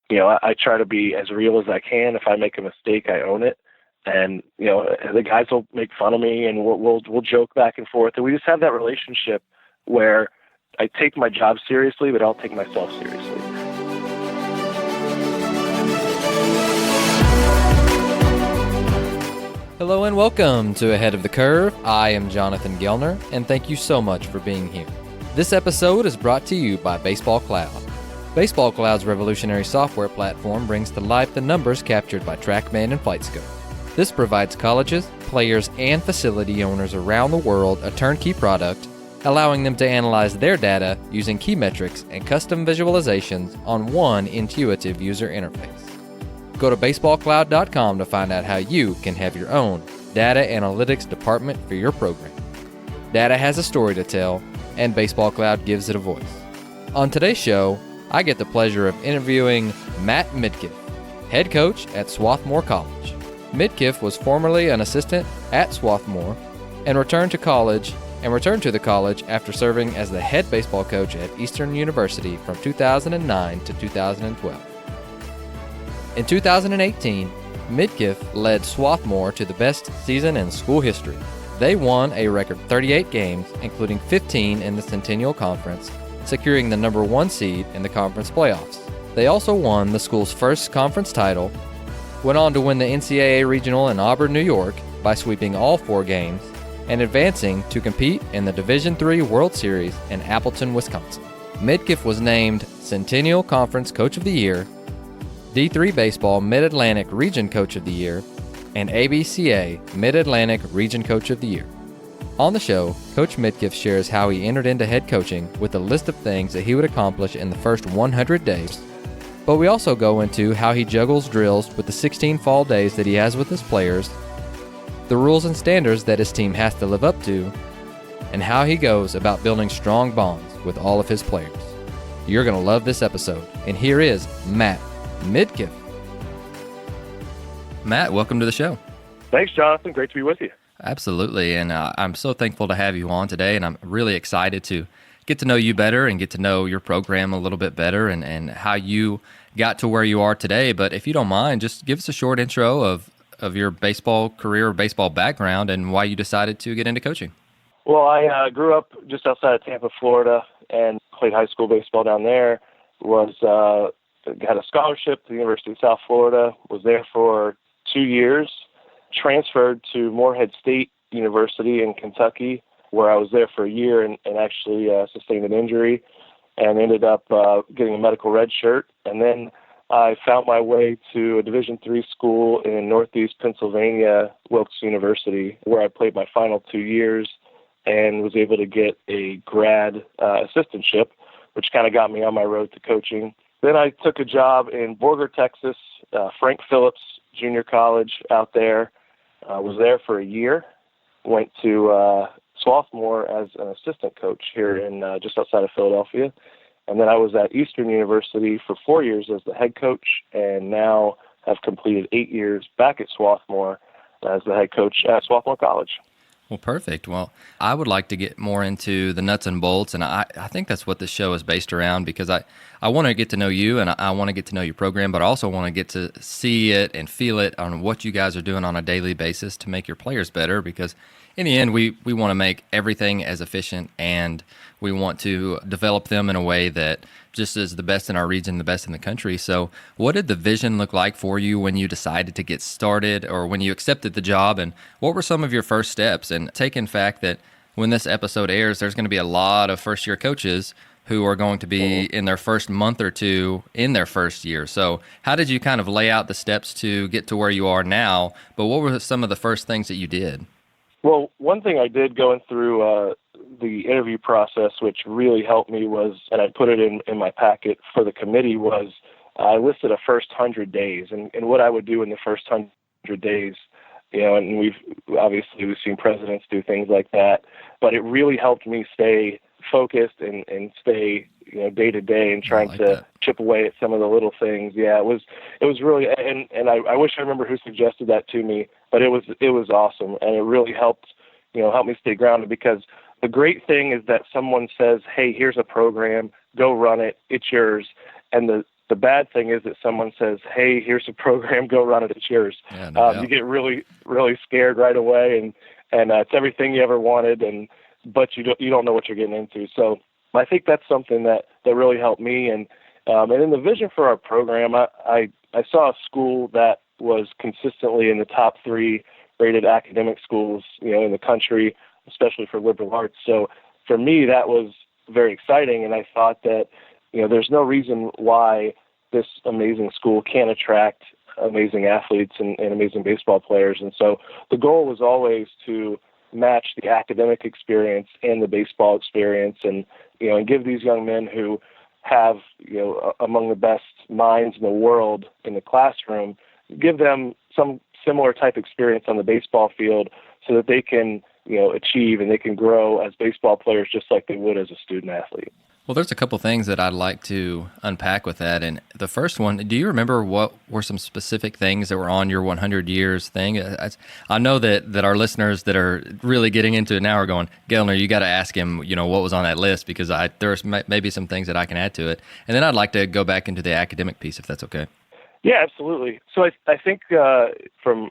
I try to be as real as I can. If I make a mistake, I own it. And, the guys will make fun of me and we'll joke back and forth. And we just have that relationship where I take my job seriously, but I'll take myself seriously. Hello and welcome to Ahead of the Curve. I am Jonathan Gelner, and thank you so much for being here. This episode is brought to you by Baseball Cloud. Baseball Cloud's revolutionary software platform brings to life the numbers captured by TrackMan and FlightScope. This provides colleges, players, and facility owners around the world a turnkey product, allowing them to analyze their data using key metrics and custom visualizations on one intuitive user interface. Go to baseballcloud.com to find out how you can have your own data analytics department for your program. Data has a story to tell, and Baseball Cloud gives it a voice. On today's show, I get the pleasure of interviewing Matt Midkiff, head coach at Swarthmore College. Midkiff was formerly an assistant at Swarthmore and returned to the college after serving as the head baseball coach at Eastern University from 2009 to 2012. In 2018, Midkiff led Swarthmore to the best season in school history. They won a record 38 games, including 15 in the Centennial Conference, securing the number 1 seed in the conference playoffs. They also won the school's first conference title, went on to win the NCAA Regional in Auburn, New York by sweeping all 4 games, and advancing to compete in the Division III World Series in Appleton, Wisconsin. Midkiff was named Centennial Conference Coach of the Year, D3 Baseball Mid-Atlantic Region Coach of the Year, and ABCA Mid-Atlantic Region Coach of the Year. On the show, Coach Midkiff shares how he entered into head coaching with a list of things that he would accomplish in the first 100 days, but we also go into how he juggles drills with the 16 fall days that he has with his players, the rules and standards that his team has to live up to, and how he goes about building strong bonds with all of his players. You're going to love this episode, and here is Matt Midkiff. Matt, welcome to the show. Thanks, Jonathan. Great to be with you. Absolutely, and I'm so thankful to have you on today, and I'm really excited to get to know you better and get to know your program a little bit better and how you got to where you are today. But if you don't mind, just give us a short intro of your baseball career, baseball background, and why you decided to get into coaching. Well, I grew up just outside of Tampa, Florida, and played high school baseball down there. Had a scholarship to the University of South Florida, was there for 2 years, transferred to Morehead State University in Kentucky, where I was there for a year and actually sustained an injury and ended up getting a medical red shirt. And then I found my way to a Division III school in Northeast Pennsylvania, Wilkes University, where I played my final 2 years and was able to get a grad assistantship, which kind of got me on my road to coaching. Then I took a job in Borger, Texas, Frank Phillips Junior College out there. Was there for a year. Went to Swarthmore as an assistant coach here in just outside of Philadelphia. And then I was at Eastern University for 4 years as the head coach, and now have completed 8 years back at Swarthmore as the head coach at Swarthmore College. Well, perfect. Well, I would like to get more into the nuts and bolts, and I think that's what this show is based around, because I want to get to know you, and I want to get to know your program, but I also want to get to see it and feel it on what you guys are doing on a daily basis to make your players better, because in the end, we want to make everything as efficient, and we want to develop them in a way that just is the best in our region, the best in the country. So what did the vision look like for you when you decided to get started, or when you accepted the job, and what were some of your first steps? And taking fact that when this episode airs, there's going to be a lot of first-year coaches who are going to be in their first month or two in their first year. So how did you kind of lay out the steps to get to where you are now, but what were some of the first things that you did? Well, one thing I did going through the interview process, which really helped me, was, and I put it in my packet for the committee, was I listed a first 100 days and what I would do in the first 100 days. And we've seen presidents do things like that, but it really helped me stay focused and stay, day to day and trying to chip away at some of the little things. Yeah, it was really, and I wish I remember who suggested that to me, but it was awesome. And it really helped me stay grounded, because the great thing is that someone says, hey, here's a program, go run it, it's yours. And The bad thing is that someone says, "Hey, here's a program, go run it. It's yours." Yeah, no doubt. You get really, really scared right away, and it's everything you ever wanted, but you don't know what you're getting into. So I think that's something that really helped me. And in the vision for our program, I saw a school that was consistently in the top 3 rated academic schools, in the country, especially for liberal arts. So for me, that was very exciting, and I thought that there's no reason why this amazing school can't attract amazing athletes and amazing baseball players. And so the goal was always to match the academic experience and the baseball experience, and give these young men who have among the best minds in the world in the classroom, give them some similar type experience on the baseball field so that they can achieve and they can grow as baseball players just like they would as a student athlete. Well, there's a couple things that I'd like to unpack with that. And the first one, do you remember what were some specific things that were on your 100 years thing? I know that our listeners that are really getting into it now are going, Gelner, you got to ask him, what was on that list, because there's maybe some things that I can add to it. And then I'd like to go back into the academic piece, if that's okay. Yeah, absolutely. So I think I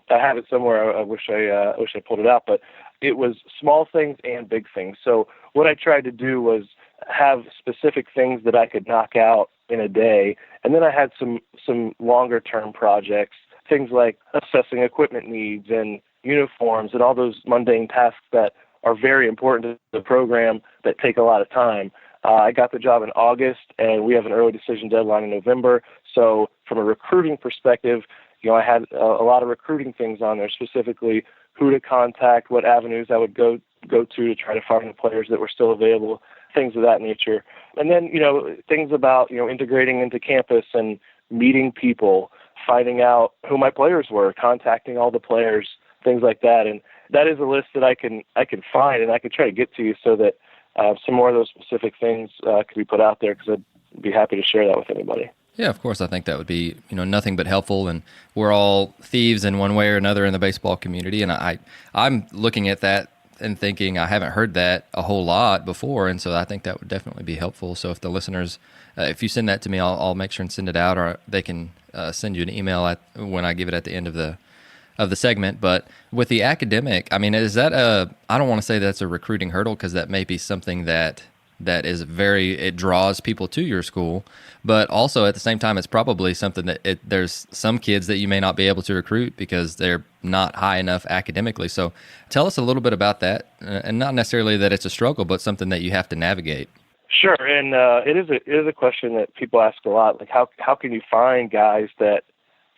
have it somewhere. I wish I pulled it out, but it was small things and big things. So what I tried to do was have specific things that I could knock out in a day, and then I had some longer term projects, things like assessing equipment needs and uniforms and all those mundane tasks that are very important to the program that take a lot of time. I got the job in August, and we have an early decision deadline in November. So from a recruiting perspective, I had a lot of recruiting things on there, specifically who to contact, what avenues I would go to try to find the players that were still available, things of that nature. And then, things about, integrating into campus and meeting people, finding out who my players were, contacting all the players, things like that. And that is a list that I can find, and I can try to get to you so that some more of those specific things could be put out there, because I'd be happy to share that with anybody. Yeah, of course. I think that would be, nothing but helpful. And we're all thieves in one way or another in the baseball community. And I'm looking at that and thinking I haven't heard that a whole lot before. And so I think that would definitely be helpful. So if the listeners, if you send that to me, I'll make sure and send it out, or they can send you an email when I give it at the end of the segment. But with the academic, I mean, is that I don't want to say that's a recruiting hurdle, because that may be something that is it draws people to your school, but also at the same time, it's probably something that there's some kids that you may not be able to recruit because they're not high enough academically. So tell us a little bit about that, and not necessarily that it's a struggle, but something that you have to navigate. Sure, and it is a question that people ask a lot. Like, how can you find guys that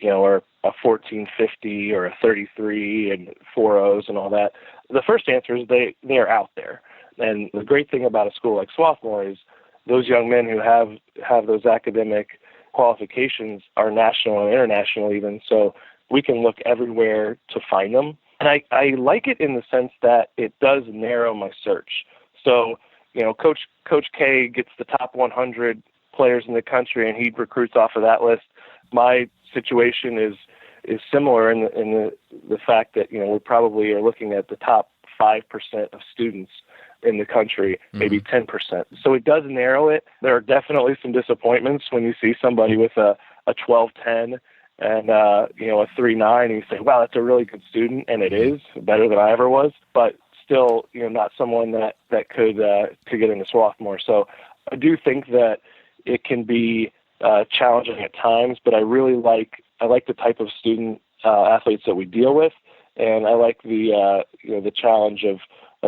are a 1450 or a 33 and 4.0s and all that? The first answer is they are out there. And the great thing about a school like Swarthmore is those young men who have those academic qualifications are national and international even. So we can look everywhere to find them. And I like it in the sense that it does narrow my search. So, Coach K gets the top 100 players in the country, and he recruits off of that list. My situation is similar in the fact that, we probably are looking at the top 5% of students in the country, maybe 10%. So it does narrow it. There are definitely some disappointments when you see somebody with a 12.10 and a 3.9, and you say, wow, that's a really good student, and it is better than I ever was, but still, not someone that could get into Swarthmore. So I do think that it can be challenging at times, but I really like the type of student athletes that we deal with, and I like the challenge of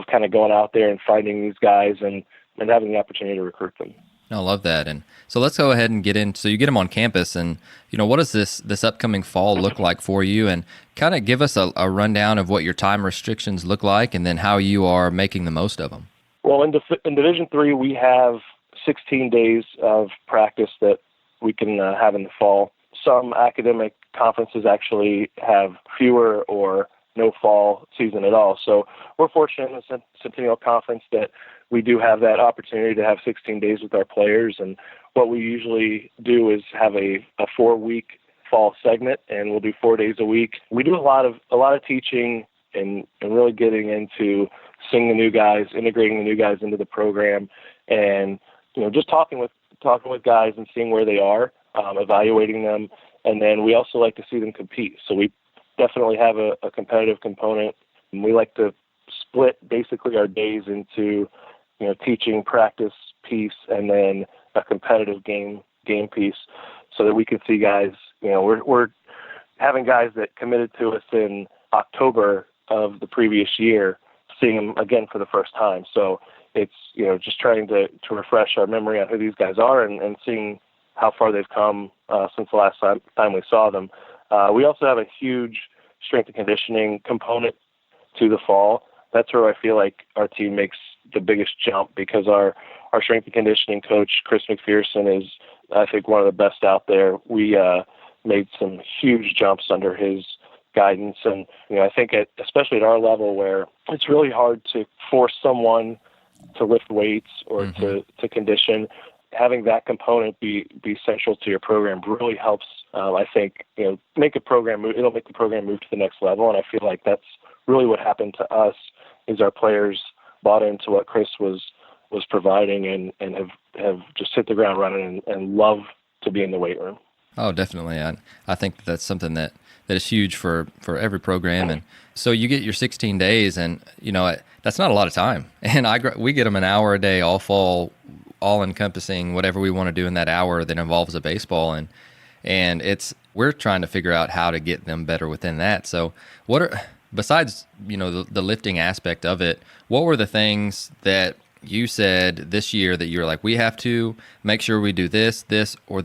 kind of going out there and finding these guys and having the opportunity to recruit them. I love that. And so let's go ahead and get in. So you get them on campus, and what does this upcoming fall look like for you? And kind of give us a rundown of what your time restrictions look like, and then how you are making the most of them. Well, in Division III, we have 16 days of practice that we can have in the fall. Some academic conferences actually have fewer or no fall season at all. So we're fortunate in the Centennial Conference that we do have that opportunity to have 16 days with our players. And what we usually do is have a 4-week fall segment, and we'll do 4 days a week. We do a lot of teaching and really getting into seeing the new guys, integrating the new guys into the program, and just talking with guys and seeing where they are. evaluating them. And then we also like to see them compete. So we definitely have a competitive component. And we like to split basically our days into, teaching, practice piece, and then a competitive game piece, so that we can see guys. We're having guys that committed to us in October of the previous year, seeing them again for the first time. So it's, just trying to refresh our memory on who these guys are and seeing how far they've come since the last time we saw them. We also have a huge strength and conditioning component to the fall. That's where I feel like our team makes the biggest jump, because our strength and conditioning coach, Chris McPherson, is, I think, one of the best out there. We made some huge jumps under his guidance. And, I think especially at our level, where it's really hard to force someone to lift weights or to condition, having that component be central to your program really helps, I think, make a program move. It'll make the program move to the next level. And I feel like that's really what happened to us, is our players bought into what Chris was providing and have just hit the ground running and love to be in the weight room. Oh, definitely. I think that's something that is huge for every program. And so you get your 16 days, and that's not a lot of time. And we get them an hour a day, all fall, all encompassing whatever we want to do in that hour that involves a baseball. And we're trying to figure out how to get them better within that. So besides the lifting aspect of it, what were the things that you said this year that you're like, we have to make sure we do this, or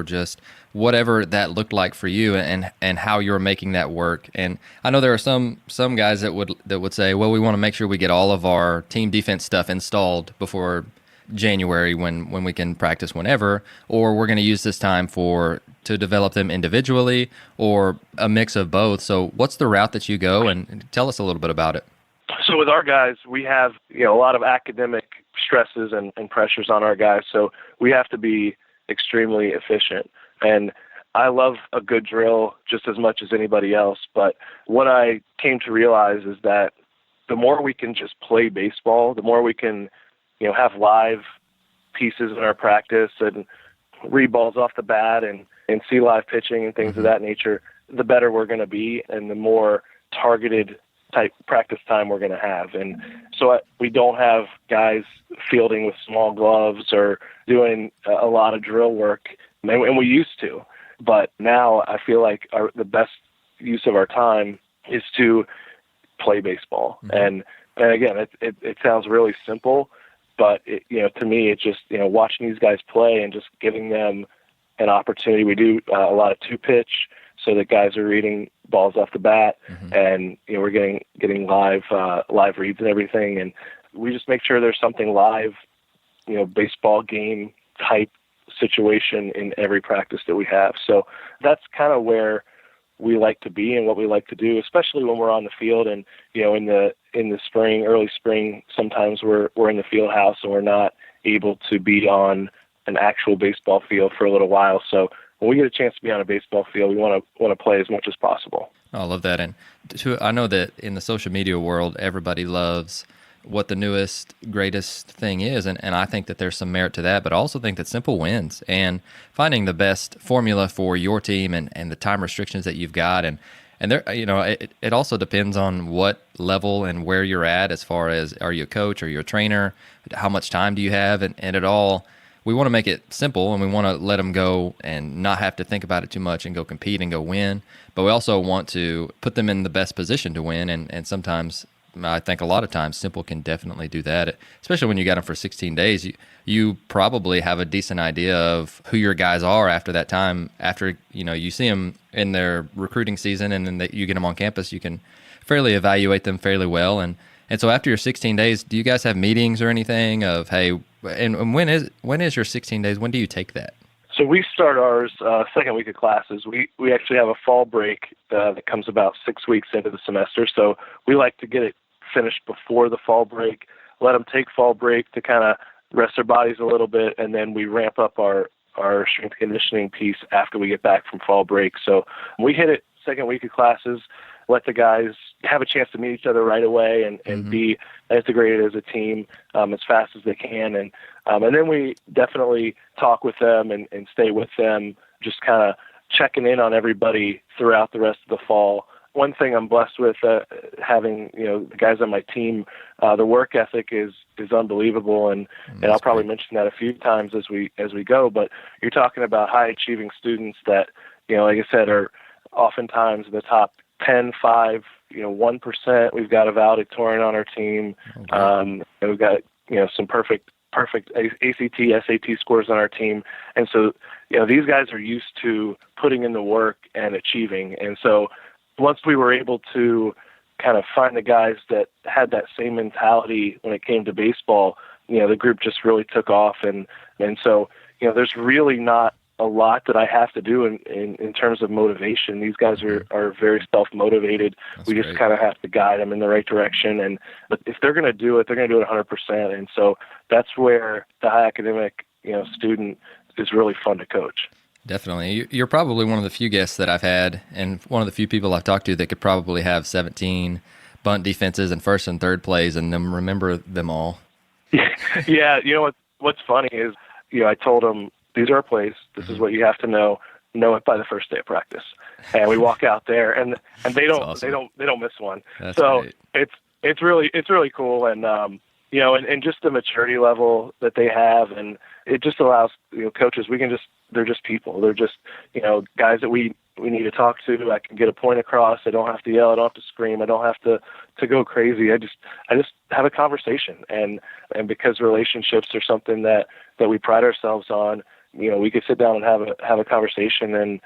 just whatever that looked like for you, and how you're making that work? And I know there are some guys that would say, well, we want to make sure we get all of our team defense stuff installed before January when we can practice whenever, or we're going to use this time to develop them individually, or a mix of both. So what's the route that you go, and tell us a little bit about it? So with our guys, we have a lot of academic stresses and pressures on our guys, so we have to be extremely efficient. And I love a good drill just as much as anybody else, but what I came to realize is that the more we can just play baseball, the more we can have live pieces in our practice and read balls off the bat and see live pitching and things of that nature, the better we're going to be, and the more targeted type practice time we're going to have. And so we don't have guys fielding with small gloves or doing a lot of drill work, and we used to. But now I feel like the best use of our time is to play baseball. And again, it sounds really simple, but to me, it's just watching these guys play and just giving them an opportunity. We do a lot of two-pitch, so that guys are reading balls off the bat, and we're getting live reads and everything, and we just make sure there's something live, baseball game type situation in every practice that we have. So that's kind of where we like to be and what we like to do, especially when we're on the field. And in the spring, early spring, sometimes we're in the field house and we're not able to be on an actual baseball field for a little while. So when we get a chance to be on a baseball field, we want to play as much as possible. I love that. And I know that in the social media world, everybody loves what the newest, greatest thing is. And I think that there's some merit to that, but I also think that simple wins and finding the best formula for your team and the time restrictions that you've got. And there, it also depends on what level and where you're at, as far as, are you a coach, are you a trainer, how much time do you have, and it all. We want to make it simple, and we want to let them go and not have to think about it too much and go compete and go win. But we also want to put them in the best position to win. And sometimes, I think a lot of times, simple can definitely do that, especially when you got them for 16 days. You probably have a decent idea of who your guys are after that time. After you see them in their recruiting season, and then you get them on campus, you can fairly evaluate them fairly well. And so after your 16 days, do you guys have meetings or anything of, hey, and when is your 16 days? When do you take that? So we start ours second week of classes. We actually have a fall break that comes about 6 weeks into the semester. So we like to get it finished before the fall break, let them take fall break to kind of rest their bodies a little bit, and then we ramp up our strength conditioning piece after we get back from fall break. So we hit it second week of classes, let the guys have a chance to meet each other right away and be integrated as a team as fast as they can. And then we definitely talk with them and stay with them just kind of checking in on everybody throughout the rest of the fall. One thing I'm blessed with, having the guys on my team, the work ethic is unbelievable, and I'll probably mention that a few times as we go. But you're talking about high achieving students that, like I said, are oftentimes the top 10, 5, 1%. We've got a valedictorian on our team. Okay. We've got some perfect ACT, SAT scores on our team, and so these guys are used to putting in the work and achieving, and so once we were able to kind of find the guys that had that same mentality when it came to baseball, the group just really took off. And so, there's really not a lot that I have to do in terms of motivation. These guys are very self-motivated. We just kind of have to guide them in the right direction. But if they're going to do it, they're going to do it 100%. And so that's where the high academic, student is really fun to coach. Definitely. You're probably one of the few guests that I've had, and one of the few people I've talked to that could probably have 17 bunt defenses and first and third plays and then remember them all. Yeah. What's funny is, I told them, these are our plays. This is what you have to know it by the first day of practice. And we walk out there and they don't miss one. That's so great. it's really cool. And, and just the maturity level that they have, and it just allows, coaches, they're just people. They're just, guys that we need to talk to. I can get a point across. I don't have to yell. I don't have to scream. I don't have to go crazy. I just have a conversation. And because relationships are something that we pride ourselves on, we could sit down and have a conversation, and,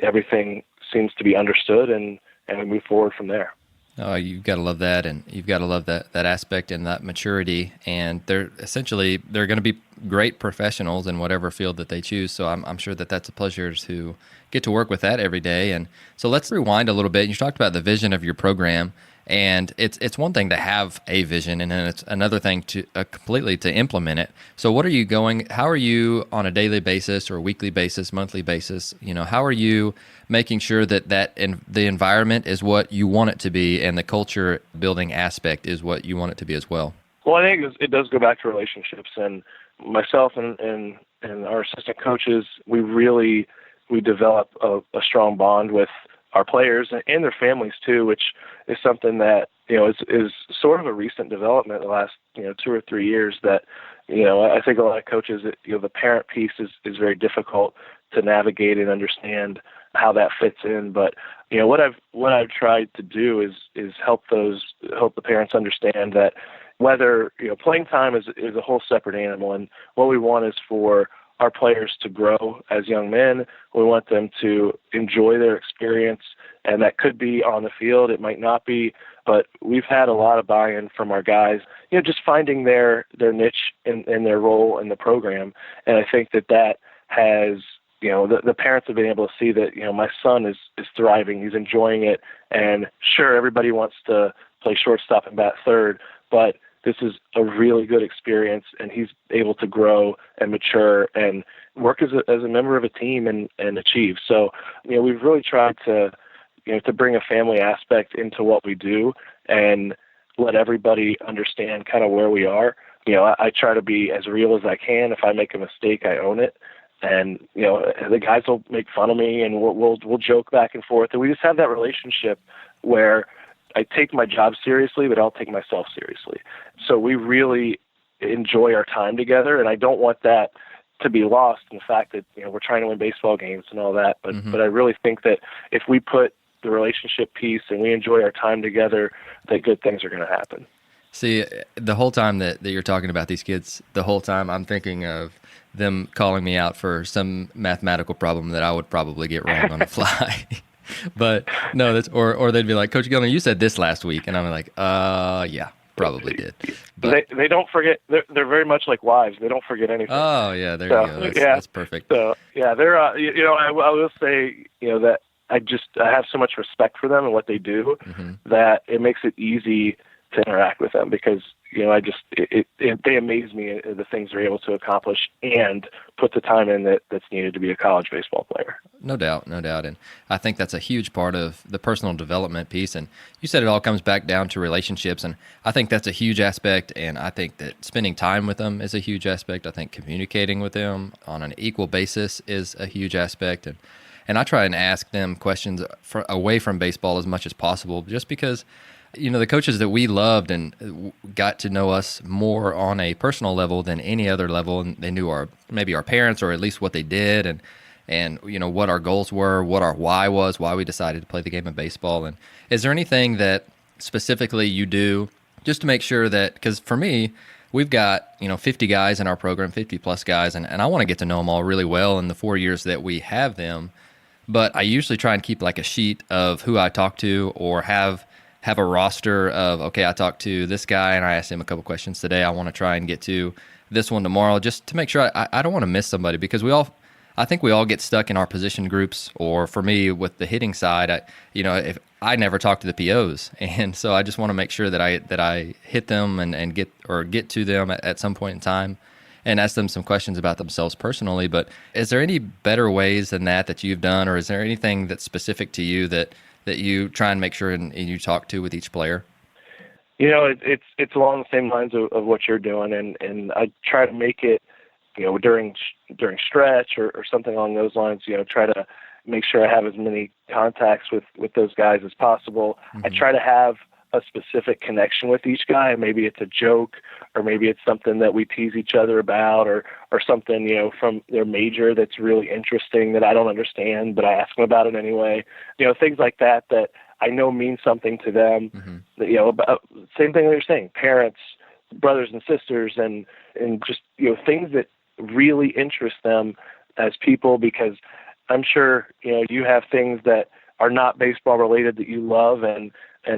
everything seems to be understood, and we move forward from there. Oh, you've got to love that, and you've got to love that aspect and that maturity. And they're going to be great professionals in whatever field that they choose. So I'm sure that that's a pleasure to get to work with that every day. And so let's rewind a little bit. You talked about the vision of your program, and it's one thing to have a vision, and then it's another thing to completely to implement it. So how are you on a daily basis or weekly basis, monthly basis? How are you making sure that the environment is what you want it to be, and the culture building aspect is what you want it to be as well? Well, I think it does go back to relationships, and myself and our assistant coaches, we develop a strong bond with our players and their families too, which is something that, is sort of a recent development in the last, 2 or 3 years that, I think a lot of coaches, the parent piece is very difficult to navigate and understand how that fits in. But, what I've tried to do is help the parents understand that whether, playing time is a whole separate animal, and what we want is for our players to grow as young men. We want them to enjoy their experience, and that could be on the field. It might not be, but we've had a lot of buy-in from our guys, just finding their niche in their role in the program. And I think that has, the parents have been able to see that, my son is thriving. He's enjoying it. And sure, everybody wants to play shortstop and bat third, but this is a really good experience, and he's able to grow and mature and work as a member of a team and achieve. So, we've really tried to bring a family aspect into what we do and let everybody understand kind of where we are. I try to be as real as I can. If I make a mistake, I own it. And, the guys will make fun of me, and we'll joke back and forth. And we just have that relationship where I take my job seriously, but I'll take myself seriously. So we really enjoy our time together, and I don't want that to be lost in the fact that, we're trying to win baseball games and all that. But but I really think that if we put the relationship piece and we enjoy our time together, that good things are going to happen. See, the whole time that you're talking about these kids, the whole time I'm thinking of them calling me out for some mathematical problem that I would probably get wrong on the fly. But no, or they'd be like, Coach Gilner, you said this last week, and I'm like, yeah, probably did. But they don't forget. They're very much like wives. They don't forget anything. Oh yeah, there you go. That's perfect. So yeah, they're I will say that I have so much respect for them and what they do that it makes it easy to interact with them, because they amaze me, the things they're able to accomplish and put the time in that's needed to be a college baseball player. No doubt. And I think that's a huge part of the personal development piece. And you said it all comes back down to relationships, and I think that's a huge aspect. And I think that spending time with them is a huge aspect. I think communicating with them on an equal basis is a huge aspect. And I try and ask them questions away from baseball as much as possible, just because, the coaches that we loved and got to know us more on a personal level than any other level, and they knew maybe our parents, or at least what they did, and what our goals were, what our why was, why we decided to play the game of baseball. And is there anything that specifically you do just to make sure that, because for me, we've got 50 guys in our program, 50 plus guys, and I want to get to know them all really well in the 4 years that we have them. But I usually try and keep like a sheet of who I talk to, or have a roster of, okay, I talked to this guy and I asked him a couple questions today. I want to try and get to this one tomorrow, just to make sure I don't want to miss somebody, because I think we all get stuck in our position groups, or for me with the hitting side, if I never talk to the POs, and so I just want to make sure that I hit them and get to them at some point in time, and ask them some questions about themselves personally. But is there any better ways than that you've done, or is there anything that's specific to you that you try and make sure and you talk to with each player? It's along the same lines of what you're doing, and I try to make it, during stretch or something along those lines, try to make sure I have as many contacts with those guys as possible. Mm-hmm. I try to have a specific connection with each guy. Maybe it's a joke, or maybe it's something that we tease each other about, or something, from their major that's really interesting that I don't understand, but I ask them about it anyway. Things like that I know mean something to them. Mm-hmm. That, about same thing that you're saying, parents, brothers and sisters, and just, things that really interest them as people, because I'm sure, you have things that are not baseball related that you love and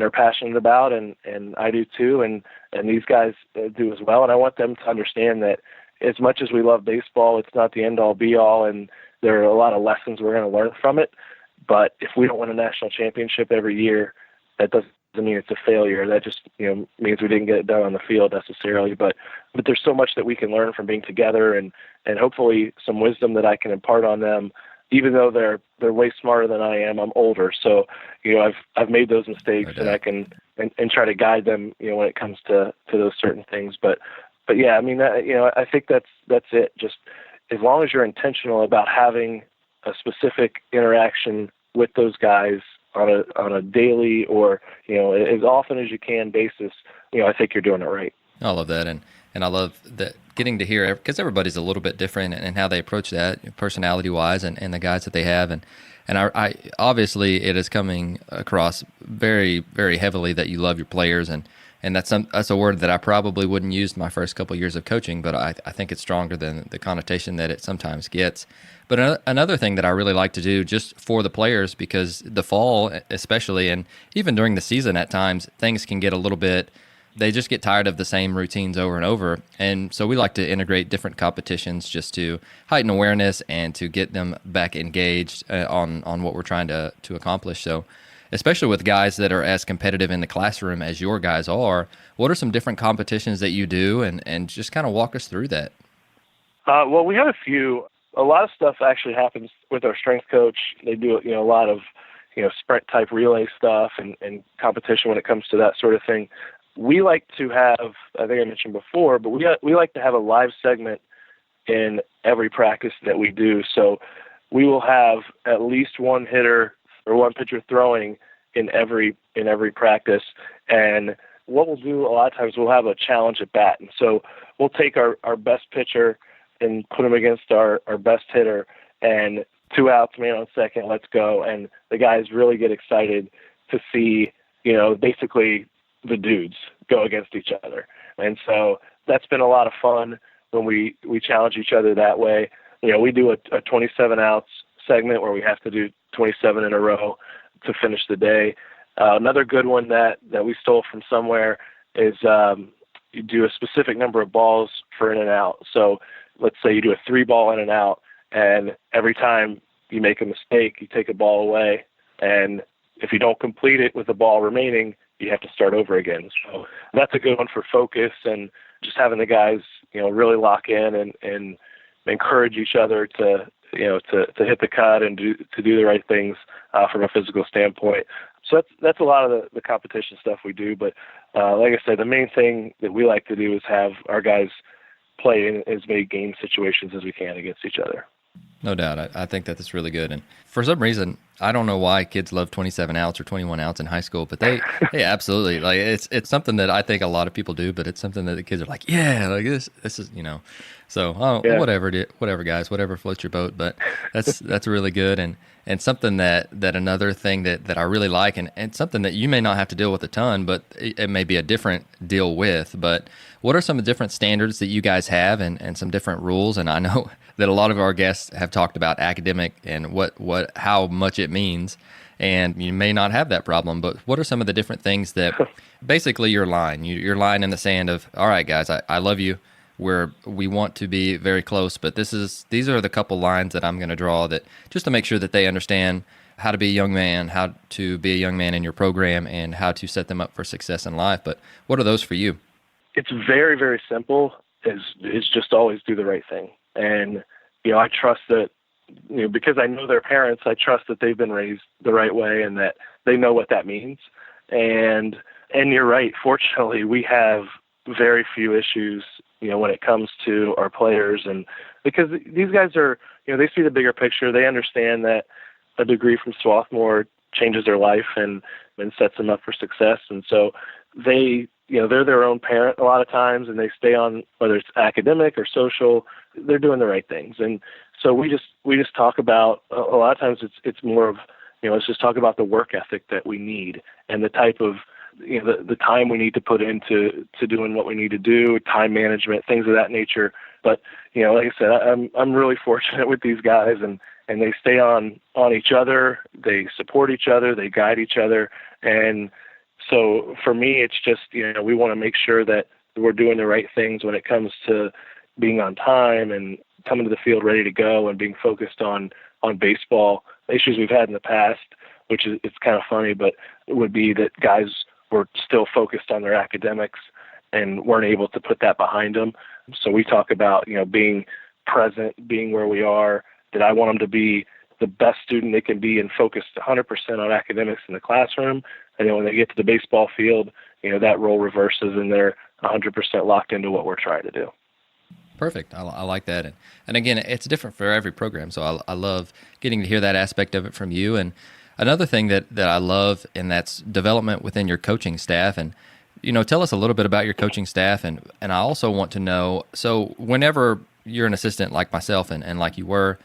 are passionate about, and I do too, and these guys do as well. And I want them to understand that as much as we love baseball, it's not the end all be all, and there are a lot of lessons we're going to learn from it. But if we don't win a national championship every year, that doesn't mean it's a failure. That just means we didn't get it done on the field necessarily. But there's so much that we can learn from being together, and hopefully some wisdom that I can impart on them. Even though they're way smarter than I am, I'm older, so I've made those mistakes, and I can and try to guide them, when it comes to those certain things. But yeah, I think that's it. Just as long as you're intentional about having a specific interaction with those guys on a daily, or as often as you can basis, I think you're doing it right. I love that, and I love that, getting to hear, because everybody's a little bit different in how they approach that, personality wise, and the guys that they have, and I obviously it is coming across very, very heavily that you love your players, and that's a word that I probably wouldn't use my first couple of years of coaching, but I think it's stronger than the connotation that it sometimes gets. But another thing that I really like to do just for the players, because the fall especially, and even during the season at times, things can get a little bit, they just get tired of the same routines over and over. And so we like to integrate different competitions just to heighten awareness and to get them back engaged on what we're trying to accomplish. So especially with guys that are as competitive in the classroom as your guys are, what are some different competitions that you do, and just kind of walk us through that? Well, we have a few. A lot of stuff actually happens with our strength coach. They do, a lot of, sprint type relay stuff and competition when it comes to that sort of thing. We like to have, I think I mentioned before, but we like to have a live segment in every practice that we do. So we will have at least one hitter or one pitcher throwing in every practice. And what we'll do a lot of times, we'll have a challenge at bat. And so we'll take our best pitcher and put him against our best hitter, and 2 outs, man on second, let's go. And the guys really get excited to see, basically the dudes go against each other. And so that's been a lot of fun when we challenge each other that way. We do a 27 outs segment where we have to do 27 in a row to finish the day. Another good one that we stole from somewhere is you do a specific number of balls for in and out. So let's say you do a 3-ball in and out, and every time you make a mistake, you take a ball away. And if you don't complete it with the ball remaining, you have to start over again. So that's a good one for focus and just having the guys, really lock in and encourage each other to hit the cut and to do the right things from a physical standpoint. So that's a lot of the competition stuff we do. But like I said, the main thing that we like to do is have our guys play in as many game situations as we can against each other. No doubt. I think that's really good. And for some reason, I don't know why kids love 27 outs or 21 outs in high school, but they absolutely, like, it's something that I think a lot of people do, but it's something that the kids are like, yeah, like this is, so whatever guys, whatever floats your boat. But that's really good. And something that another thing that I really like, and something that you may not have to deal with a ton, but it may be a different deal with, but what are some of the different standards that you guys have and some different rules? And I know that a lot of our guests have talked about academic and how much it means, and you may not have that problem, but what are some of the different things that basically your line in the sand of, all right, guys, I love you. We want to be very close, but these are the couple lines that I'm going to draw that just to make sure that they understand how to be a young man, how to be a young man in your program, and how to set them up for success in life. But what are those for you? It's very, very simple. It's just always do the right thing. And, I trust that, because I know their parents, I trust that they've been raised the right way and that they know what that means. And you're right. Fortunately, we have very few issues, when it comes to our players. And because these guys are, they see the bigger picture. They understand that a degree from Swarthmore changes their life and sets them up for success. And so they, they're their own parent a lot of times, and they stay on, whether it's academic or social, they're doing the right things. And so we just talk about, a lot of times it's more of, let's just talk about the work ethic that we need and the type of, the time we need to put into doing what we need to do, time management, things of that nature. But, like I said, I'm really fortunate with these guys, and they stay on each other, they support each other, they guide each other. And so for me, it's just, we want to make sure that we're doing the right things when it comes to being on time and coming to the field ready to go and being focused on baseball. Issues we've had in the past, which is, it's kind of funny, but it would be that guys were still focused on their academics and weren't able to put that behind them. So we talk about, being present, being where we are, that I want them to be the best student they can be and focused 100% on academics in the classroom. And then when they get to the baseball field, that role reverses and they're 100% locked into what we're trying to do. Perfect. I like that. And again, it's different for every program. So I love getting to hear that aspect of it from you. And another thing that I love, and that's development within your coaching staff. And, tell us a little bit about your coaching staff. And I also want to know, so whenever you're an assistant like myself and like you were,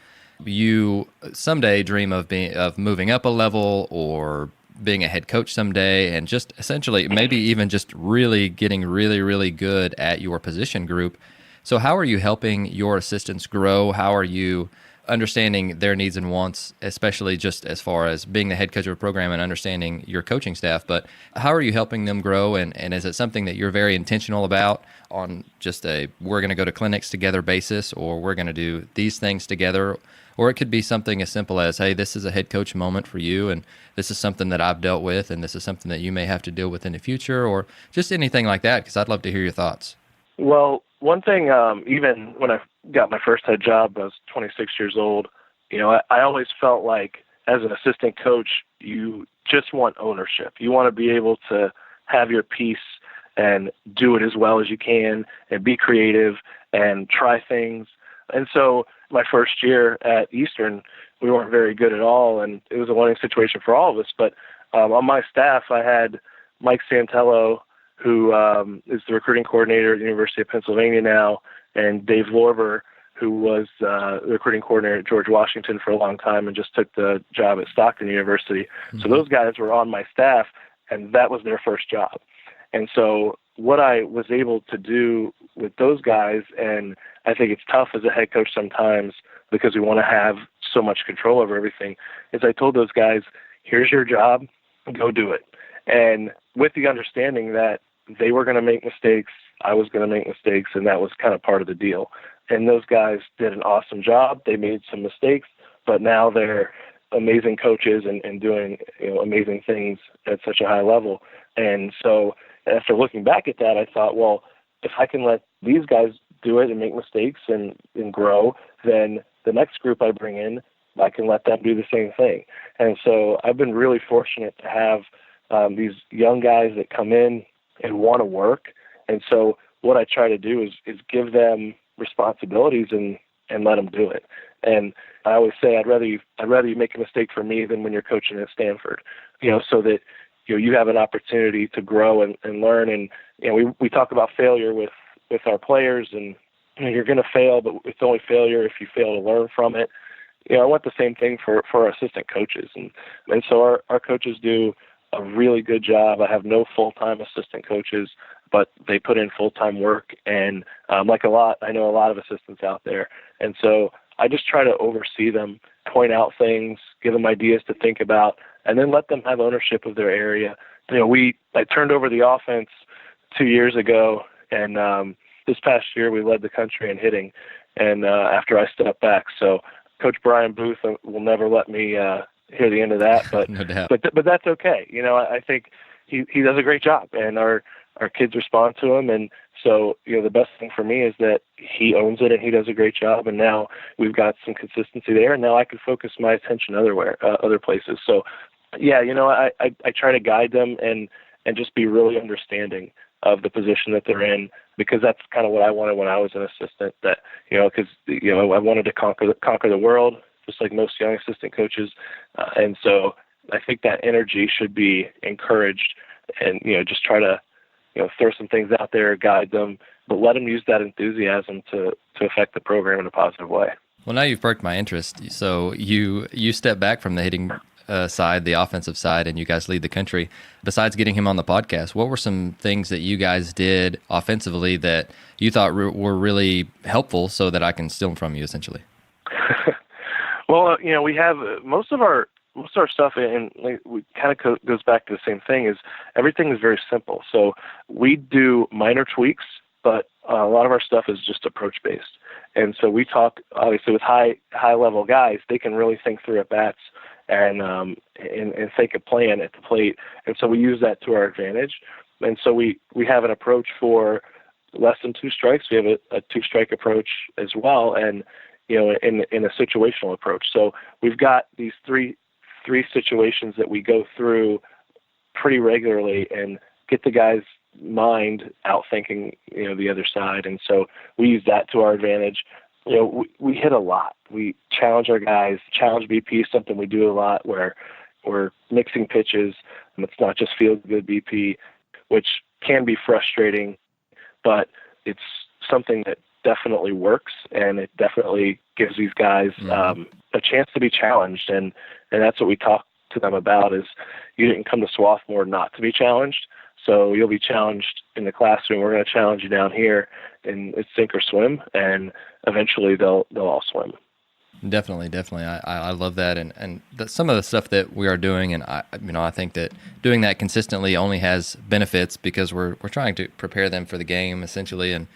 you someday dream of moving up a level or being a head coach someday, and just essentially maybe even just really getting really, really good at your position group. So how are you helping your assistants grow? How are you understanding their needs and wants, especially just as far as being the head coach of a program and understanding your coaching staff? But how are you helping them grow? And is it something that you're very intentional about on just we're going to go to clinics together basis, or we're going to do these things together? Or it could be something as simple as, hey, this is a head coach moment for you, and this is something that I've dealt with, and this is something that you may have to deal with in the future, or just anything like that, because I'd love to hear your thoughts. Well, one thing, even when I got my first head job, I was 26 years old, I always felt like as an assistant coach, you just want ownership. You want to be able to have your piece and do it as well as you can and be creative and try things. And so my first year at Eastern, we weren't very good at all, and it was a learning situation for all of us. But on my staff, I had Mike Santello, who is the recruiting coordinator at the University of Pennsylvania now, and Dave Lorber, who was the recruiting coordinator at George Washington for a long time and just took the job at Stockton University. Mm-hmm. So those guys were on my staff, and that was their first job. And so what I was able to do with those guys, and I think it's tough as a head coach sometimes because we want to have so much control over everything, is I told those guys, here's your job, go do it. And with the understanding that they were going to make mistakes, I was going to make mistakes, and that was kind of part of the deal. And those guys did an awesome job. They made some mistakes, but now they're amazing coaches and doing amazing things at such a high level. And so after looking back at that, I thought, well, if I can let these guys do it and make mistakes and grow, then the next group I bring in, I can let them do the same thing. And so I've been really fortunate to have these young guys that come in and want to work. And so what I try to do is give them responsibilities and let them do it. And I always say I'd rather you make a mistake for me than when you're coaching at Stanford, so that you have an opportunity to grow and learn. And we talk about failure with our players, and you're going to fail, but it's only failure if you fail to learn from it. I want the same thing for our assistant coaches, and so our coaches do a really good job. I have no full-time assistant coaches, but they put in full-time work, and I know a lot of assistants out there, and so I just try to oversee them, point out things, give them ideas to think about, and then let them have ownership of their area. I turned over the offense 2 years ago, and this past year we led the country in hitting, and after I stepped back. So Coach Brian Booth will never let me hear the end of that, but no doubt. But that's okay. I think he does a great job, and our kids respond to him, and so the best thing for me is that he owns it and he does a great job, and now we've got some consistency there, and now I can focus my attention other places. So yeah, I try to guide them and just be really understanding of the position that they're in, because that's kind of what I wanted when I was an assistant, that because I wanted to conquer the world, just like most young assistant coaches, and so I think that energy should be encouraged, and just try to throw some things out there, guide them, but let them use that enthusiasm to affect the program in a positive way. Well, now you've perked my interest. So you step back from the hitting side, the offensive side, and you guys lead the country. Besides getting him on the podcast, what were some things that you guys did offensively that you thought were really helpful so that I can steal them from you, essentially? Well, we have most of our stuff, and we kind of goes back to the same thing, is everything is very simple. So we do minor tweaks, but a lot of our stuff is just approach based. And so we talk, obviously, with high level guys, they can really think through at bats and think a plan at the plate. And so we use that to our advantage. And so we have an approach for less than two strikes. We have a two-strike approach as well, and in a situational approach. So we've got these three situations that we go through pretty regularly and get the guy's mind out thinking the other side. And so we use that to our advantage. We hit a lot. We challenge our guys. Challenge BP is something we do a lot, where we're mixing pitches, and it's not just feel good BP, which can be frustrating, but it's something that definitely works, and it definitely gives these guys a chance to be challenged, and that's what we talk to them about, is you didn't come to Swarthmore not to be challenged, so you'll be challenged in the classroom. We're going to challenge you down here, and it's sink or swim, and eventually they'll all swim. Definitely. I love that, and some of the stuff that we are doing, and I think that doing that consistently only has benefits, because we're trying to prepare them for the game essentially, and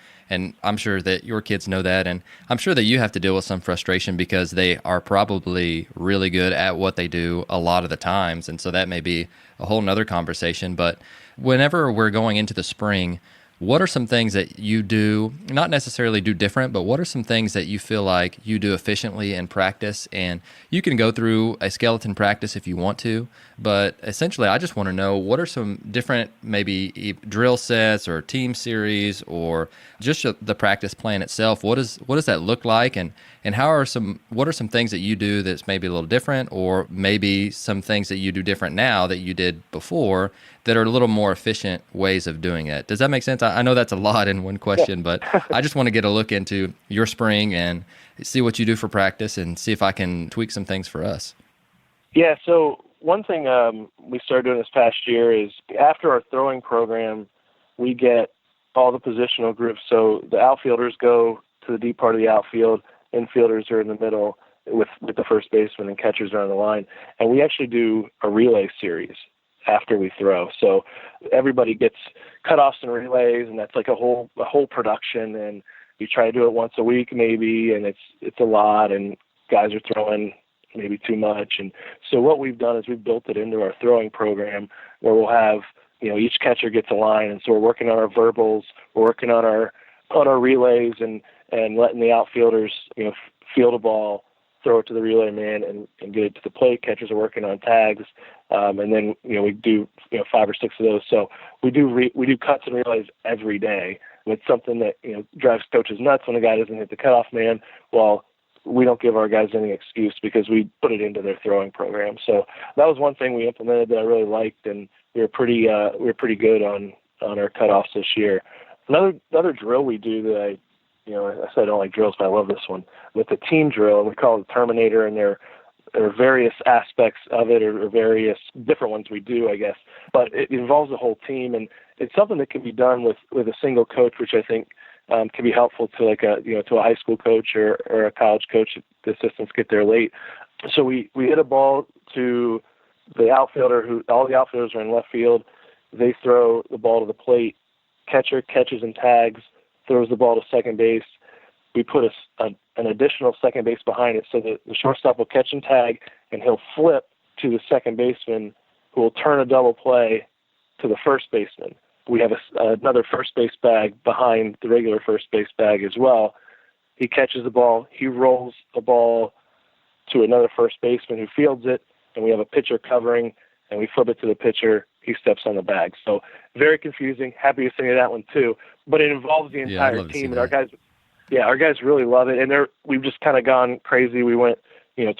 I'm sure that your kids know that, and I'm sure that you have to deal with some frustration because they are probably really good at what they do a lot of the times, and so that may be a whole nother conversation. But whenever we're going into the spring, what are some things that you do, not necessarily do different, but what are some things that you feel like you do efficiently in practice? And you can go through a skeleton practice if you want to, but essentially I just want to know, what are some different maybe drill sets or team series, or just the practice plan itself? What does that look like? And what are some things that you do that's maybe a little different, or maybe some things that you do different now that you did before that are a little more efficient ways of doing it? Does that make sense? I know that's a lot in one question, but I just want to get a look into your spring and see what you do for practice and see if I can tweak some things for us. Yeah, so one thing we started doing this past year is, after our throwing program, we get all the positional groups. So the outfielders go to the deep part of the outfield, infielders are in the middle with the first baseman, and catchers are on the line. And we actually do a relay series after we throw. So everybody gets cutoffs and relays, and that's like a whole production, and you try to do it once a week maybe, and it's a lot, and guys are throwing maybe too much. And so what we've done is we've built it into our throwing program where we'll have, each catcher gets a line. And so we're working on our verbals, we're working on our relays and letting the outfielders, field a ball, throw it to the relay man and get it to the plate. Catchers are working on tags. And then, we do, 5 or 6 of those. So we do cuts and relays every day. It's something that, drives coaches nuts when a guy doesn't hit the cutoff man. Well, we don't give our guys any excuse because we put it into their throwing program. So that was one thing we implemented that I really liked, and we were pretty good on our cutoffs this year. Another drill we do that I said I don't like drills, but I love this one. With the team drill, and we call it the Terminator, and there are various aspects of it or various different ones we do, I guess. But it involves the whole team, and it's something that can be done with a single coach, which I think can be helpful to to a high school coach or a college coach if the assistants get there late. So we hit a ball to the outfielder, all the outfielders are in left field. They throw the ball to the plate. Catcher catches and tags, throws the ball to second base. We put an additional second base behind it so that the shortstop will catch and tag, and he'll flip to the second baseman who will turn a double play to the first baseman. We have another first base bag behind the regular first base bag as well. He catches the ball. He rolls the ball to another first baseman who fields it, and we have a pitcher covering, and we flip it to the pitcher. He steps on the bag. So very confusing. Happy to sing that one too. But it involves the entire team, and our guys really love it. And we've just kind of gone crazy. We went,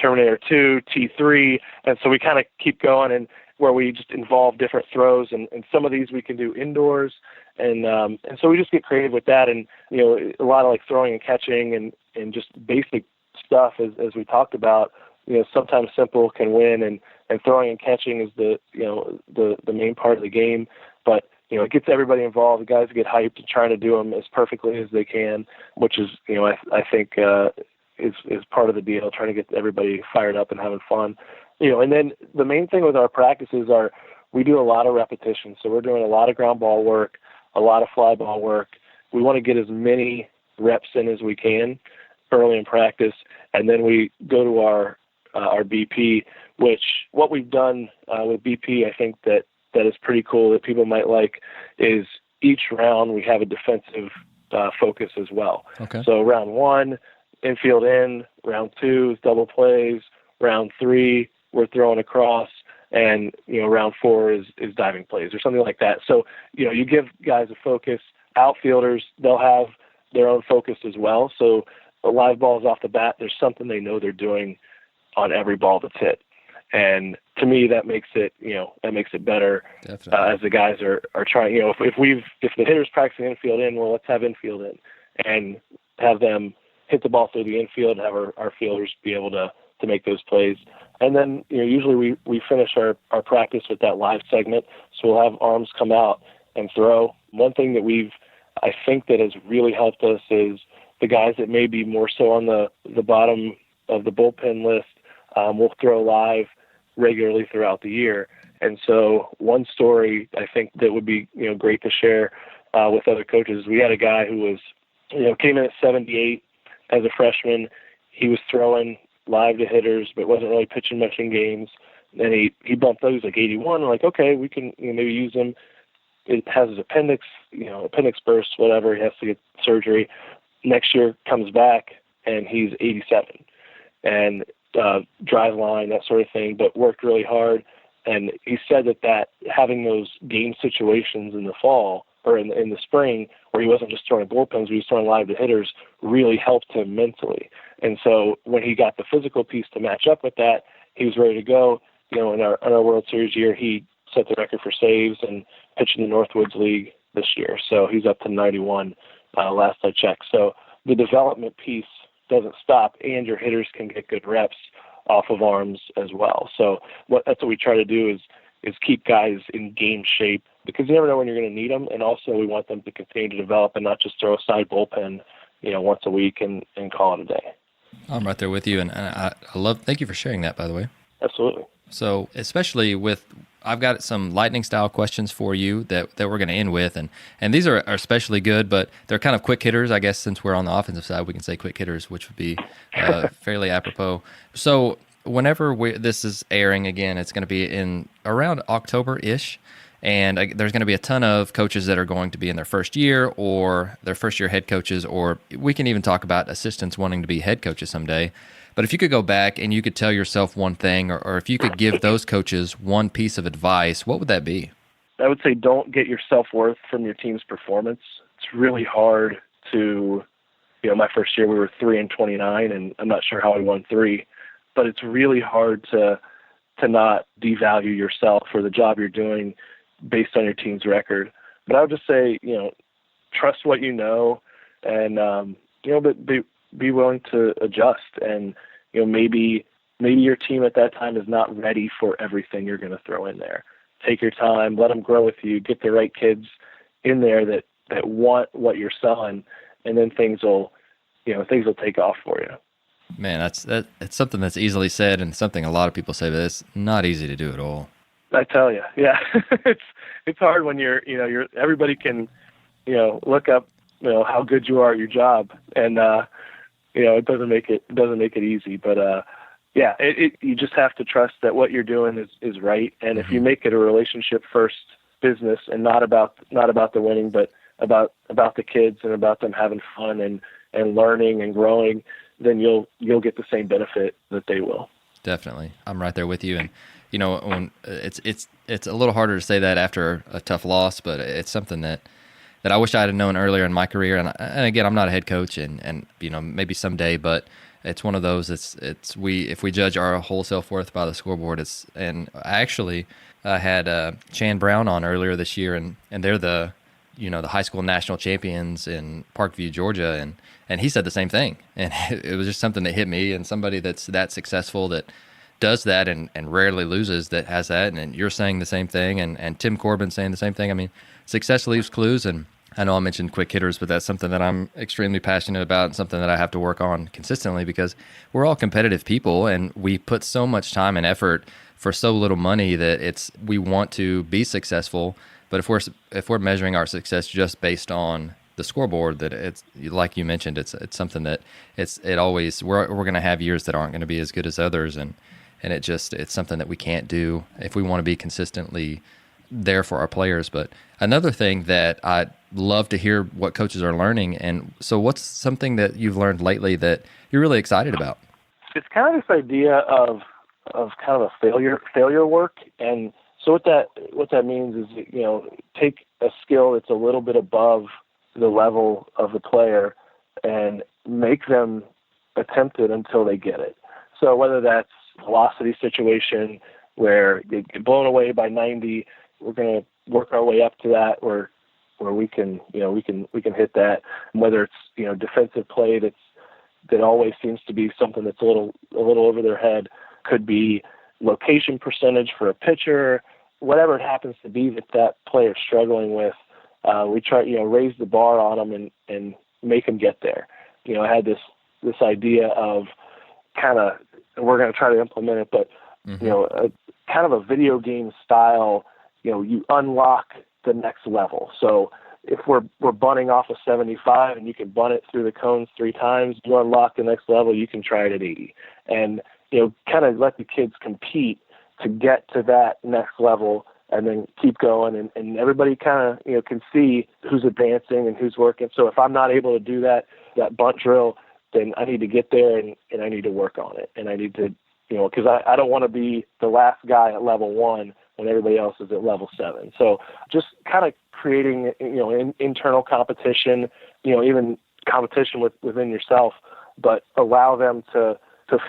Terminator 2, T3, and so we kind of keep going, and where we just involve different throws, and some of these we can do indoors, and so we just get creative with that, and a lot of like throwing and catching and just basic stuff as we talked about. Sometimes simple can win, and throwing and catching is the main part of the game, but it gets everybody involved. The guys get hyped and trying to do them as perfectly as they can, which is I think is part of the deal, trying to get everybody fired up and having fun. And then the main thing with our practices are we do a lot of repetitions. So we're doing a lot of ground ball work, a lot of fly ball work. We want to get as many reps in as we can early in practice, and then we go to our BP, which what we've done with BP, I think that is pretty cool that people might like, is each round we have a defensive focus as well. Okay. So round 1, infield in. Round 2 is double plays. Round 3, we're throwing across, and round 4 is diving plays or something like that. So you give guys a focus. Outfielders, they'll have their own focus as well. So the live balls off the bat, there's something they know they're doing on every ball that's hit. And to me, that makes it better as the guys are trying. If the hitter's practicing infield in, well, let's have infield in and have them hit the ball through the infield and have our fielders be able to make those plays. And then, usually we finish our practice with that live segment. So we'll have arms come out and throw. One thing that I think that has really helped us is the guys that may be more so on the bottom of the bullpen list will throw live regularly throughout the year. And so one story I think that would be, great to share with other coaches, we had a guy who was, came in at 78 as a freshman. He was throwing live to hitters, but wasn't really pitching much in games. And he bumped those like 81. We're like, okay, we can maybe use him. It has his appendix burst, whatever. He has to get surgery. Next year comes back and he's 87 and drive line, that sort of thing, but worked really hard. And he said that having those game situations in the fall or in the spring where he wasn't just throwing bullpens, he was throwing live to hitters, really helped him mentally. And so when he got the physical piece to match up with that, he was ready to go. In our World Series year, he set the record for saves and pitched in the Northwoods League this year. So he's up to 91 last I checked. So the development piece doesn't stop, and your hitters can get good reps off of arms as well. So that's what we try to do is keep guys in game shape, because you never know when you're going to need them. And also we want them to continue to develop and not just throw a side bullpen, once a week and call it a day. I'm right there with you. And I thank you for sharing that, by the way. Absolutely. So especially I've got some lightning style questions for you that we're going to end with. And these are especially good, but they're kind of quick hitters. I guess since we're on the offensive side, we can say quick hitters, which would be fairly apropos. So whenever this is airing again, it's going to be in around October-ish. And there's going to be a ton of coaches that are going to be in their first year or their first year head coaches, or we can even talk about assistants wanting to be head coaches someday. But if you could go back and you could tell yourself one thing, or if you could give those coaches one piece of advice, what would that be? I would say don't get your self-worth from your team's performance. It's really hard to, my first year we were 3-29, and I'm not sure how I won 3, but it's really hard to not devalue yourself for the job you're doing based on your team's record. But I would just say, trust what you know, and but be willing to adjust. And maybe your team at that time is not ready for everything you're going to throw in there. Take your time, let them grow with you, get the right kids in there that want what you're selling, and then things will take off for you. Man, it's something that's easily said and something a lot of people say, but it's not easy to do at all. I tell you, yeah, it's hard when you're everybody can, look up, how good you are at your job, and it doesn't make it easy, but you just have to trust that what you're doing is right, and if you make it a relationship first business and not about the winning, but about the kids and about them having fun and learning and growing, then you'll get the same benefit that they will. Definitely, I'm right there with you, and. When it's a little harder to say that after a tough loss, but it's something that I wish I had known earlier in my career. And again, I'm not a head coach, and maybe someday, but it's one of those. If we judge our whole self-worth by the scoreboard, and I actually had Chan Brown on earlier this year, and they're the high school national champions in Parkview, Georgia, and he said the same thing, and it was just something that hit me, and somebody that's that successful that does that and rarely loses that has that, and you're saying the same thing, and Tim Corbin saying the same thing. I mean, success leaves clues, and I know I mentioned quick hitters, but that's something that I'm extremely passionate about and something that I have to work on consistently because we're all competitive people and we put so much time and effort for so little money that we want to be successful, but if we're measuring our success just based on the scoreboard, that it's like you mentioned, it's something that we're going to have years that aren't going to be as good as others, and it's something that we can't do if we want to be consistently there for our players. But another thing that I'd love to hear what coaches are learning, and so what's something that you've learned lately that you're really excited about? It's kind of this idea of kind of a failure work. And so what that means is, take a skill that's a little bit above the level of the player and make them attempt it until they get it. So whether that's velocity situation where they get blown away by 90, we're going to work our way up to that where we can hit that. And whether it's defensive play that always seems to be something that's a little over their head, could be location percentage for a pitcher, whatever it happens to be that player's struggling with. We try raise the bar on them and make them get there. I had this idea of kind of, and we're going to try to implement it, but kind of a video game style. You unlock the next level. So if we're bunting off a 75 and you can bunt it through the cones 3 times, you unlock the next level. You can try it at 80, and kind of let the kids compete to get to that next level, and then keep going. And everybody kind of can see who's advancing and who's working. So if I'm not able to do that bunt drill, then I need to get there and I need to work on it. And I need to, because I don't want to be the last guy at level 1 when everybody else is at level 7. So just kind of creating, internal competition, even competition within yourself, but allow them to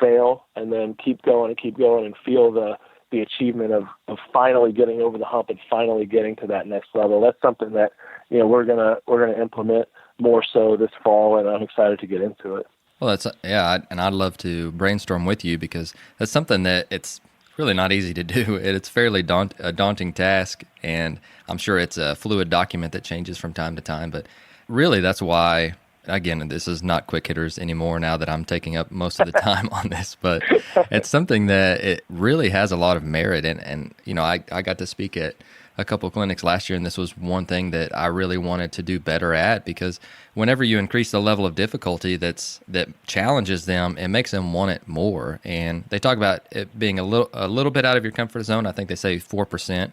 fail and then keep going and feel the achievement of finally getting over the hump and finally getting to that next level. That's something that, we're gonna implement more so this fall, and I'm excited to get into it. Well, and I'd love to brainstorm with you because that's something that it's really not easy to do. It's fairly a daunting task, and I'm sure it's a fluid document that changes from time to time. But really, that's why. Again, this is not quick hitters anymore now that I'm taking up most of the time on this, but it's something that it really has a lot of merit. And I got to speak at a couple of clinics last year, and this was one thing that I really wanted to do better at, because whenever you increase the level of difficulty that challenges them, it makes them want it more. And they talk about it being a little bit out of your comfort zone. I think they say 4%,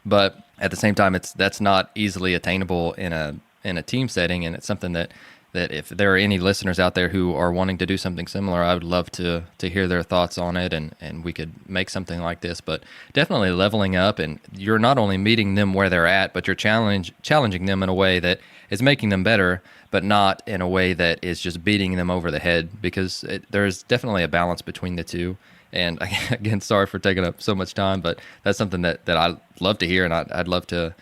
but at the same time, that's not easily attainable in a team setting, and it's something that if there are any listeners out there who are wanting to do something similar, I would love to hear their thoughts on it, and we could make something like this. But definitely leveling up, and you're not only meeting them where they're at, but you're challenging them in a way that is making them better, but not in a way that is just beating them over the head, because there's definitely a balance between the two. And again, sorry for taking up so much time, but that's something that I love to hear, and I'd love to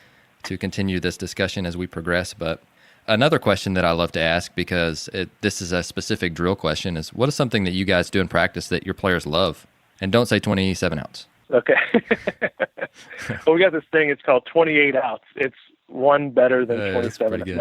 continue this discussion as we progress. But another question that I love to ask, because this is a specific drill question, is what is something that you guys do in practice that your players love? And don't say 27 outs. Okay. Well, we got this thing. It's called 28 outs. It's one better than 27. That's pretty good.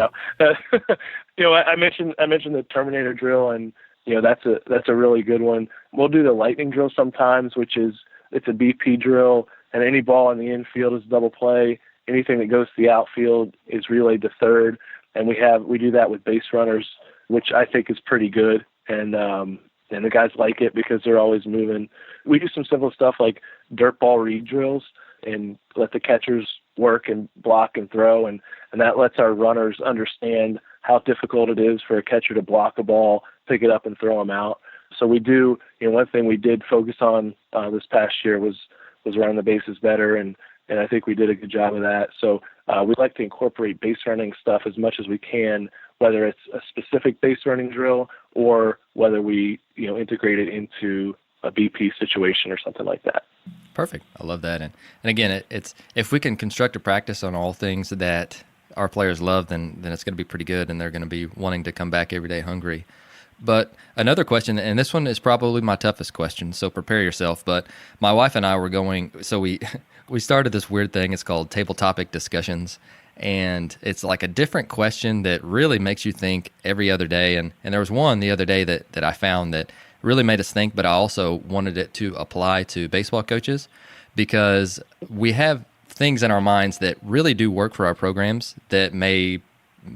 I mentioned the Terminator drill, and that's a really good one. We'll do the lightning drill sometimes, which is it's a BP drill, and any ball in the infield is double play. Anything that goes to the outfield is relayed to third. And we do that with base runners, which I think is pretty good. And the guys like it because they're always moving. We do some simple stuff like dirt ball read drills and let the catchers work and block and throw. And that lets our runners understand how difficult it is for a catcher to block a ball, pick it up and throw them out. So we do, one thing we did focus on this past year was running the bases better. And I think we did a good job of that. So we like to incorporate base running stuff as much as we can, whether it's a specific base running drill or whether we integrate it into a BP situation or something like that. Perfect. I love that. And again, it's if we can construct a practice on all things that our players love, then it's going to be pretty good, and they're going to be wanting to come back every day hungry. But another question, and this one is probably my toughest question, so prepare yourself. But my wife and I were going, so we started this weird thing. It's called Table Topic Discussions, and it's like a different question that really makes you think every other day. And there was one the other day that I found that really made us think, but I also wanted it to apply to baseball coaches, because we have things in our minds that really do work for our programs that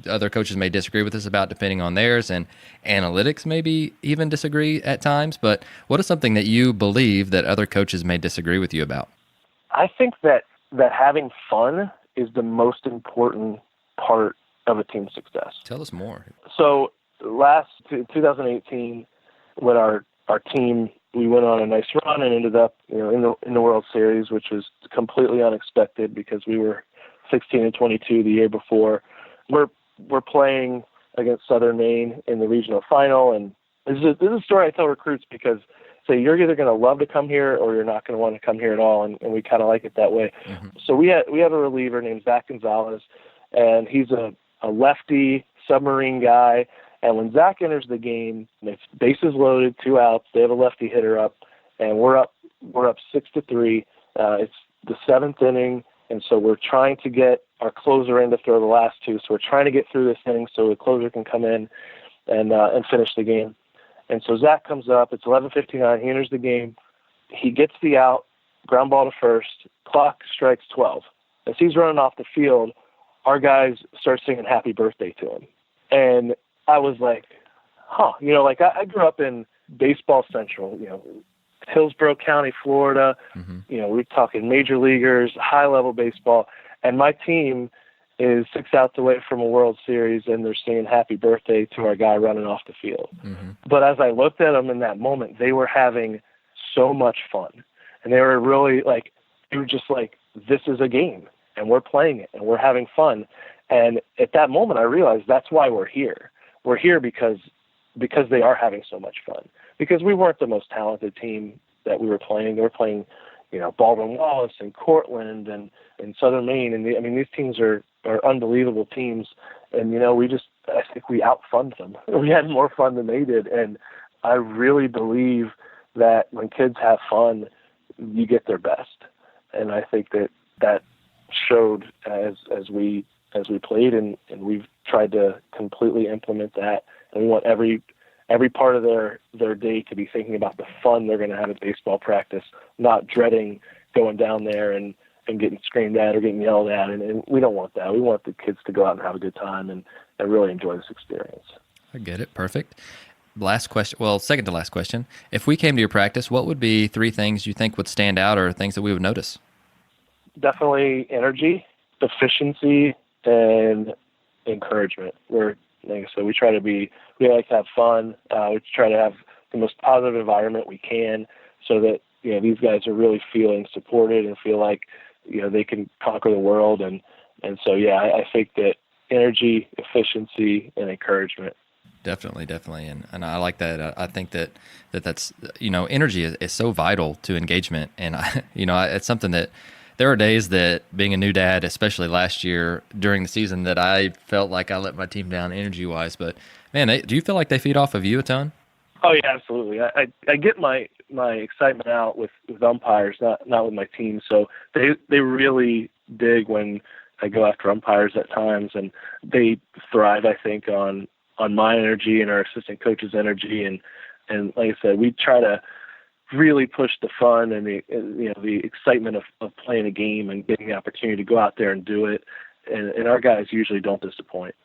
other coaches may disagree with us about, depending on theirs, and analytics maybe even disagree at times. But what is something that you believe that other coaches may disagree with you about? I think that having fun is the most important part of a team's success. Tell us more. So last 2018, when our team, we went on a nice run and ended up in the World Series, which was completely unexpected because we were 16-22 the year before. We're playing against Southern Maine in the regional final, and this is a story I tell recruits, because you're either going to love to come here or you're not going to want to come here at all, and we kind of like it that way. Mm-hmm. So we have a reliever named Zach Gonzalez, and he's a lefty submarine guy. And when Zach enters the game, it's bases loaded, 2 outs. They have a lefty hitter up, and we're up 6-3. It's the 7th inning. And so we're trying to get our closer in to throw the last 2. So we're trying to get through this inning so the closer can come in and finish the game. And so Zach comes up. It's 11:59. He enters the game. He gets the out, ground ball to first. Clock strikes 12. As he's running off the field, our guys start singing happy birthday to him. And I was like, I grew up in Baseball Central, Hillsborough County, Florida. Mm-hmm. We're talking major leaguers, high-level baseball. And my team is 6 outs away from a World Series, and they're singing happy birthday to our guy running off the field. Mm-hmm. But as I looked at them in that moment, they were having so much fun. And they were really they were just like, this is a game, and we're playing it, and we're having fun. And at that moment, I realized that's why we're here. We're here because they are having so much fun. Because we weren't the most talented team that we were playing. They were playing, Baldwin Wallace and Cortland and Southern Maine. And these teams are unbelievable teams. And, I think we outfunned them. We had more fun than they did. And I really believe that when kids have fun, you get their best. And I think that showed as we played, and we've tried to completely implement that. And we want every part of their day to be thinking about the fun they're going to have at baseball practice, not dreading going down there and and getting screamed at or getting yelled at, and we don't want that. We want the kids to go out and have a good time and really enjoy this experience. I get it. Perfect. Last question. Well, second to last question. If we came to your practice, what would be 3 things you think would stand out or things that we would notice? Definitely energy, efficiency, and encouragement. Like I said, we like to have fun. We try to have the most positive environment we can so that, these guys are really feeling supported and feel like, they can conquer the world. And so, I think that energy, efficiency, and encouragement. Definitely. And I like that. I think that's, energy is so vital to engagement. And, it's something that there are days that being a new dad, especially last year during the season, that I felt like I let my team down energy wise. But man, do you feel like they feed off of you a ton? Oh yeah, absolutely. I get my excitement out with umpires, not with my team. So they really dig when I go after umpires at times, and they thrive, I think, on my energy and our assistant coach's energy. And like I said, we try to really push the fun and the excitement of playing a game and getting the opportunity to go out there and do it. And our guys usually don't disappoint.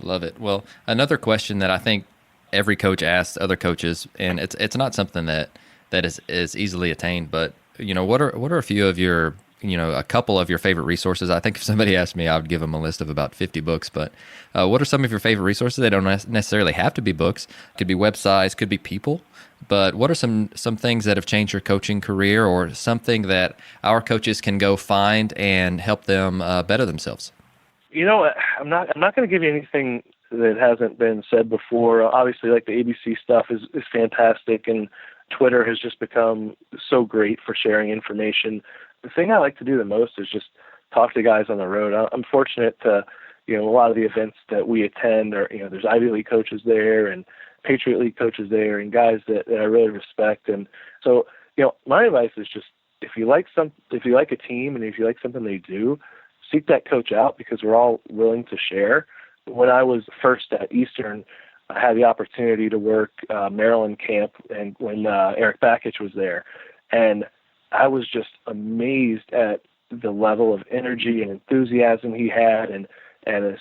Love it. Well, another question that I think every coach asks other coaches, and it's not something that is easily attained, but what are a few of your a couple of your favorite resources? I think if somebody asked me, I would give them a list of about 50 books, but what are some of your favorite resources? They don't necessarily have to be books. Could be websites, could be people, but what are some things that have changed your coaching career, or something that our coaches can go find and help them better themselves? I'm not going to give you anything that hasn't been said before. Obviously, like the ABC stuff is fantastic, and Twitter has just become so great for sharing information. The thing I like to do the most is just talk to guys on the road. I'm fortunate to, a lot of the events that we attend are, there's Ivy League coaches there and Patriot League coaches there and guys that I really respect. And so, my advice is just, if you like a team and if you like something they do, seek that coach out, because we're all willing to share. When I was first at Eastern, I had the opportunity to work Maryland camp, and when Eric Bakich was there, and I was just amazed at the level of energy and enthusiasm he had, and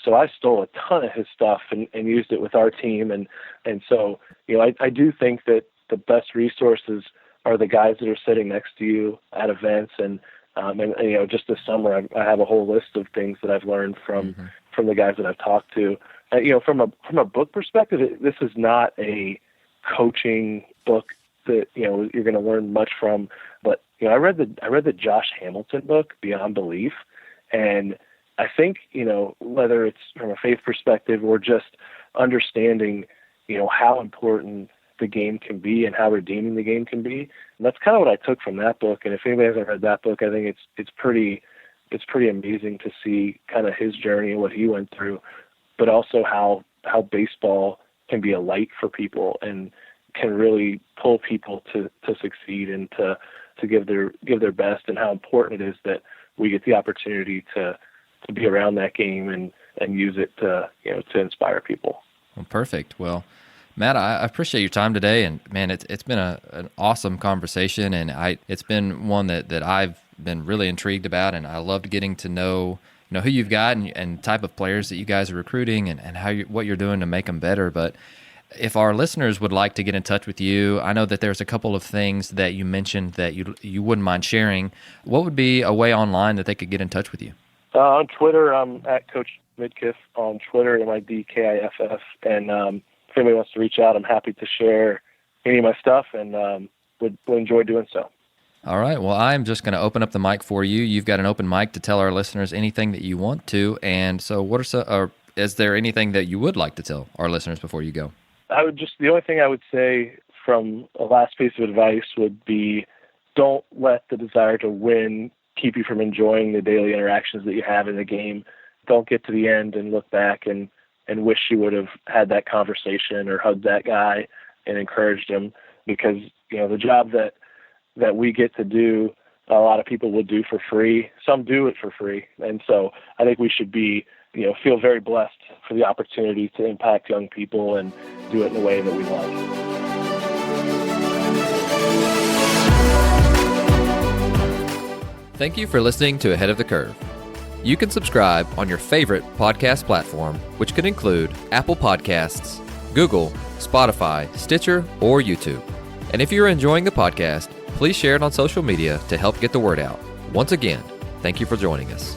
so I stole a ton of his stuff and used it with our team, and so I do think that the best resources are the guys that are sitting next to you at events, and just this summer I have a whole list of things that I've learned from the guys that I've talked to. From a book perspective, this is not a coaching book that you're going to learn much from. But I read the Josh Hamilton book, Beyond Belief, and I think whether it's from a faith perspective or just understanding how important the game can be and how redeeming the game can be, and that's kind of what I took from that book. And if anybody hasn't read that book, I think it's pretty amazing to see kind of his journey and what he went through, but also how baseball can be a light for people and can really pull people to succeed and to give their best, and how important it is that we get the opportunity to be around that game and use it to inspire people. Well, perfect. Well, Matt, I appreciate your time today, and man, it's been an awesome conversation, and it's been one that I've been really intrigued about, and I loved getting to know who you've got and type of players that you guys are recruiting, and what you're doing to make them better. But if our listeners would like to get in touch with you, I know that there's a couple of things that you mentioned that you wouldn't mind sharing. What would be a way online that they could get in touch with you? On Twitter, I'm at Coach Midkiff on Twitter, MIDKIFF, and if anybody wants to reach out, I'm happy to share any of my stuff, and would enjoy doing so. All right. Well, I'm just going to open up the mic for you. You've got an open mic to tell our listeners anything that you want to. And so is there anything that you would like to tell our listeners before you go? The only thing I would say from a last piece of advice would be, don't let the desire to win keep you from enjoying the daily interactions that you have in the game. Don't get to the end and look back and wish you would have had that conversation or hugged that guy and encouraged him, because, the job that we get to do, a lot of people will do for free. Some do it for free. And so I think we should feel very blessed for the opportunity to impact young people and do it in a way that we love. Thank you for listening to Ahead of the Curve. You can subscribe on your favorite podcast platform, which can include Apple Podcasts, Google, Spotify, Stitcher, or YouTube. And if you're enjoying the podcast, please share it on social media to help get the word out. Once again, thank you for joining us.